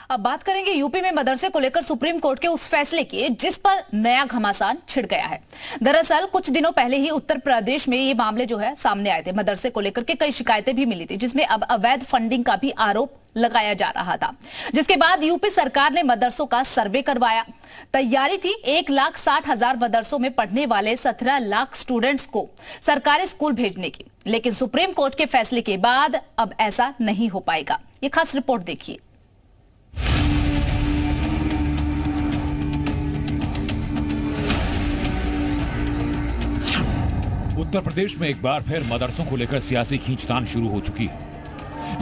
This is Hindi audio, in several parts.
अब बात करेंगे यूपी में मदरसे को लेकर सुप्रीम कोर्ट के उस फैसले की जिस पर नया घमासान छिड़ गया है। दरअसल कुछ दिनों पहले ही उत्तर प्रदेश में ये मामले जो है सामने आए थे। मदरसे को लेकर के कई शिकायतें भी मिली थी, जिसमें अब अवैध फंडिंग का भी आरोप लगाया जा रहा था, जिसके बाद यूपी सरकार ने मदरसों का सर्वे करवाया। तैयारी थी 1,60,000 मदरसों में पढ़ने वाले 17 लाख स्टूडेंट्स को सरकारी स्कूल भेजने की, लेकिन सुप्रीम कोर्ट के फैसले के बाद अब ऐसा नहीं हो पाएगा। ये खास रिपोर्ट देखिए। उत्तर प्रदेश में एक बार फिर मदरसों को लेकर सियासी खींचतान शुरू हो चुकी है,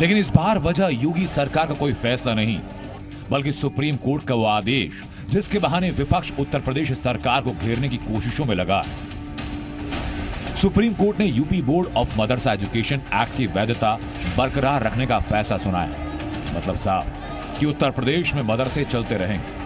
लेकिन इस बार वजह योगी सरकार का कोई फैसला नहीं, बल्कि सुप्रीम कोर्ट का वो आदेश जिसके बहाने विपक्ष उत्तर प्रदेश सरकार को घेरने की कोशिशों में लगा है। सुप्रीम कोर्ट ने UP board of Madrasa education act की वैधता बरकरार रखने का फैसला सुनाया। मतलब साफ कि उत्तर प्रदेश में मदरसे चलते रहेंगे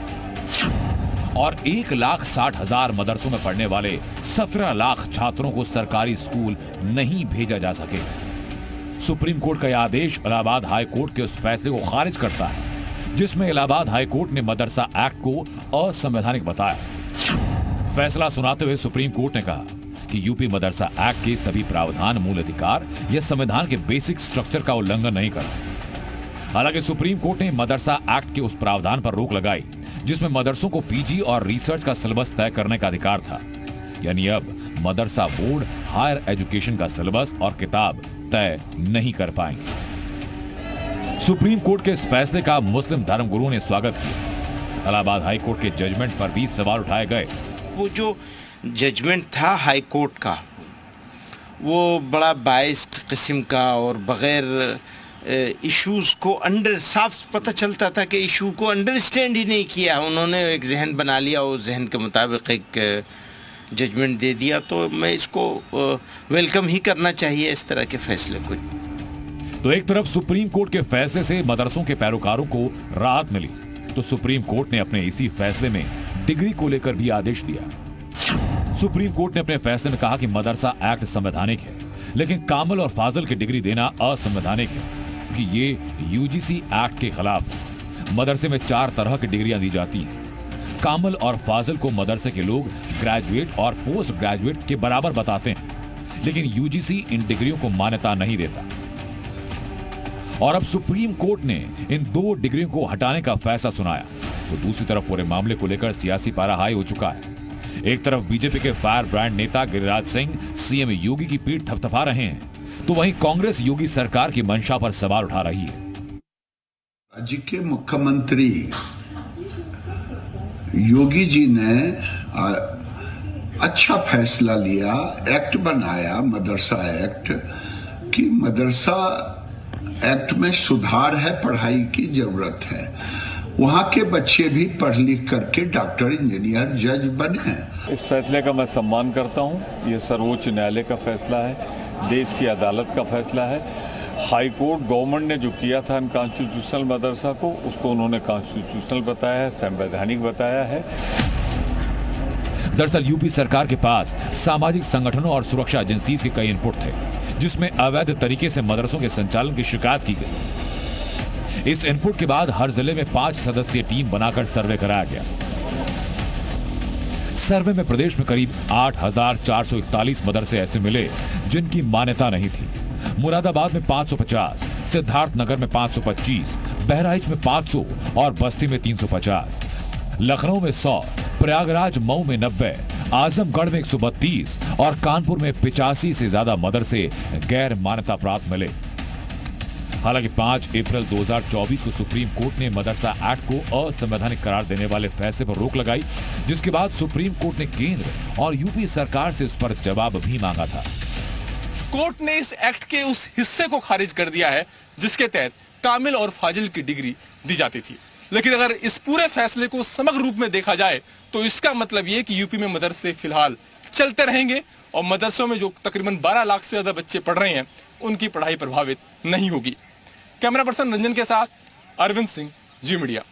और 1,60,000 मदरसों में पढ़ने वाले 17 लाख छात्रों को सरकारी स्कूल नहीं भेजा जा सकेगा। सुप्रीम कोर्ट का यह आदेश इलाहाबाद हाई कोर्ट के उस फैसले को खारिज करता है जिसमें इलाहाबाद हाई कोर्ट ने मदरसा एक्ट को असंवैधानिक बताया। फैसला सुनाते हुए सुप्रीम कोर्ट ने कहा कि यूपी मदरसा एक्ट के सभी प्रावधान मूल अधिकार या संविधान के बेसिक स्ट्रक्चर का उल्लंघन नहीं करते। हालांकि सुप्रीम कोर्ट ने मदरसा एक्ट के उस प्रावधान पर रोक लगाई जिसमें मदरसों को पीजी और रिसर्च का सिलेबस तय करने का अधिकार था। यानी अब मदरसा बोर्ड हायर एजुकेशन का सिलेबस और किताब तय नहीं कर पाएंगे। सुप्रीम कोर्ट के इस फैसले का मुस्लिम धर्मगुरुओं ने स्वागत किया। इलाहाबाद हाई कोर्ट के जजमेंट पर भी सवाल उठाए गए। वो जो जजमेंट था हाई कोर्ट का, वो बड़ा बाइस्ड किस्म का और बगैर इश्यूज़ को साफ पता चलता था कि इशू को अंडरस्टैंड ही नहीं किया। उन्होंने एक जहन बना लिया, उस जहन के मुताबिक एक जजमेंट दे दिया। तो मैं इसको वेलकम ही करना चाहिए इस तरह के फैसले को। तो एक तरफ सुप्रीम कोर्ट के फैसले से मदरसों के पैरोकारों को राहत मिली, तो सुप्रीम कोर्ट ने अपने इसी फैसले में डिग्री को लेकर भी आदेश दिया। सुप्रीम कोर्ट ने अपने फैसले में कहा कि मदरसा एक्ट संवैधानिक है, लेकिन कामिल और फाजिल की डिग्री देना असंवैधानिक है कि ये यूजीसी एक्ट के खिलाफ है। मदरसे में 4 तरह की डिग्रियां दी जाती हैं। कामिल और फाजिल को मदरसे के लोग ग्रेजुएट और पोस्ट ग्रेजुएट के बराबर बताते हैं, लेकिन यूजीसी इन डिग्रियों को मान्यता नहीं देता। और अब सुप्रीम कोर्ट ने इन 2 डिग्रियों को हटाने का फैसला सुनाया, तो दूसरी तरफ पूरे मामले को लेकर सियासी पारा हाई हो चुका है। एक तरफ बीजेपी के फायर ब्रांड नेता गिरिराज सिंह सीएम योगी की पीठ थपथपा रहे हैं, तो वहीं कांग्रेस योगी सरकार की मंशा पर सवाल उठा रही है। राज्य के मुख्यमंत्री योगी जी ने अच्छा फैसला लिया, एक्ट बनाया मदरसा एक्ट, कि मदरसा एक्ट में सुधार है, पढ़ाई की जरूरत है। वहाँ के बच्चे भी पढ़ लिख करके डॉक्टर, इंजीनियर, जज बने। इस फैसले का मैं सम्मान करता हूँ। ये सर्वोच्च न्यायालय का फैसला है, देश की अदालत का फैसला है। हाई कोर्ट गवर्नमेंट ने जो किया था अनकॉन्स्टिट्यूशनल मदरसा को, उसको उन्होंने कॉन्स्टिट्यूशनल बताया है, संवैधानिक बताया है। दरअसल यूपी सरकार के पास सामाजिक संगठनों और सुरक्षा एजेंसी के कई इनपुट थे, जिसमें अवैध तरीके से मदरसों के संचालन की शिकायत की गई। इस इनपुट के बाद हर जिले में 5 सदस्यीय टीम बनाकर सर्वे कराया गया। सर्वे में प्रदेश में करीब 8,441 मदरसे ऐसे मिले जिनकी मान्यता नहीं थी। मुरादाबाद में 550, सिद्धार्थनगर में 525, बहराइच में 500 और बस्ती में 350, लखनऊ में 100, प्रयागराज मऊ में 90, आजमगढ़ में 132 और कानपुर में 85 से ज्यादा मदरसे गैर मान्यता प्राप्त मिले। हालांकि 5 अप्रैल 2024 को सुप्रीम कोर्ट ने मदरसा एक्ट को असंवैधानिक करार देने वाले फैसले पर रोक लगाई, जिसके बाद सुप्रीम कोर्ट ने केंद्र और यूपी सरकार से इस पर जवाब भी मांगा था। कोर्ट ने इस एक्ट के उस हिस्से को खारिज कर दिया है जिसके तहत कामिल और फाजिल की डिग्री दी जाती थी। लेकिन अगर इस पूरे फैसले को समग्र रूप में देखा जाए तो इसका मतलब ये कि यूपी में मदरसे फिलहाल चलते रहेंगे और मदरसों में जो तकरीबन 12 लाख से ज्यादा बच्चे पढ़ रहे हैं उनकी पढ़ाई प्रभावित नहीं होगी। कैमरा पर्सन रंजन के साथ अरविंद सिंह, जी मीडिया।